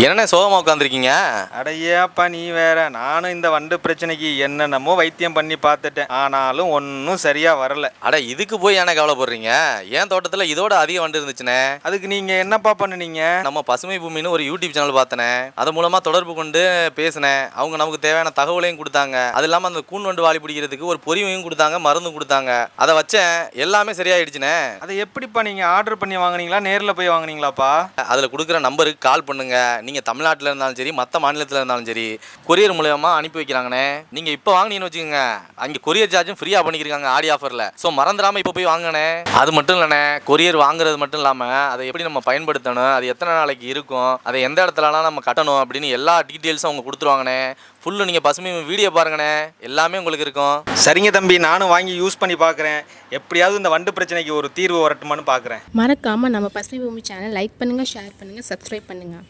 என்னண்ணே சோகமாக உட்காந்துருக்கீங்க? அடையாப்பா நீ வேற. நானும் இந்த வண்டு பிரச்சனைக்கு என்னென்னமோ வைத்தியம் பண்ணி பார்த்துட்டேன், ஆனாலும் ஒன்றும் சரியா வரல. அட இதுக்கு போய் ஏன்னா கவலைப்படுறீங்க? ஏன் தோட்டத்தில் இதோட அதிக வண்டு இருந்துச்சுண்ணே. அதுக்கு நீங்க என்னப்பா பண்ணுனீங்க? நம்ம பசுமை பூமின்னு ஒரு யூடியூப் சேனல் பார்த்தனே, அது மூலமாக தொடர்பு கொண்டு பேசினேன். அவங்க நமக்கு தேவையான தகவலையும் கொடுத்தாங்க. அது இல்லாமல் அந்த கூன் வண்டு வாலி பிடிக்கிறதுக்கு ஒரு பொறிவையும் கொடுத்தாங்க, மருந்தும் கொடுத்தாங்க. அதை வச்சேன், எல்லாமே சரியாயிடுச்சுண்ணே. அதை எப்படிப்பா நீங்க ஆர்டர் பண்ணி வாங்குனீங்களா, நேரில் போய் வாங்குனீங்களாப்பா? அதில் கொடுக்குற நம்பருக்கு கால் பண்ணுங்க. நீங்கள் தமிழ்நாட்டில் இருந்தாலும் சரி, மற்ற மாநிலத்தில் இருந்தாலும் சரி, கொரியர் மூலமா அனுப்பி வைக்கிறாங்கண்ணே. நீங்கள் இப்போ வாங்கினீங்கன்னு வச்சுக்கோங்க, அங்கே கொரியர் சார்ஜும் ஃப்ரீயாக பண்ணிக்கிறாங்க ஆடி ஆஃபரில். ஸோ மறந்துடாமல் இப்போ போய் வாங்கினே. அது மட்டும் இல்லைண்ணே, கொரியர் வாங்குறது மட்டும் இல்லாமல் அதை எப்படி நம்ம பயன்படுத்தணும், அது எத்தனை நாளைக்கு இருக்கும், அதை எந்த இடத்துலலாம் நம்ம கட்டணும் அப்படின்னு எல்லா டீட்டெயில்ஸும் அவங்க கொடுத்துருவாங்கண்ணே. ஃபுல்லு நீங்கள் பசுமை வீடியோ பாருங்கண்ணே, எல்லாமே உங்களுக்கு இருக்கும். சரிங்க தம்பி, நானும் வாங்கி யூஸ் பண்ணி பார்க்குறேன். எப்படியாவது இந்த வண்டு பிரச்சனைக்கு ஒரு தீர்வு வரட்டுமான்னு பார்க்குறேன். மறக்காமல் நம்ம பசுமை பூமி சேனல் லைக் பண்ணுங்கள், ஷேர் பண்ணுங்கள், சப்ஸ்கிரைப் பண்ணுங்கள்.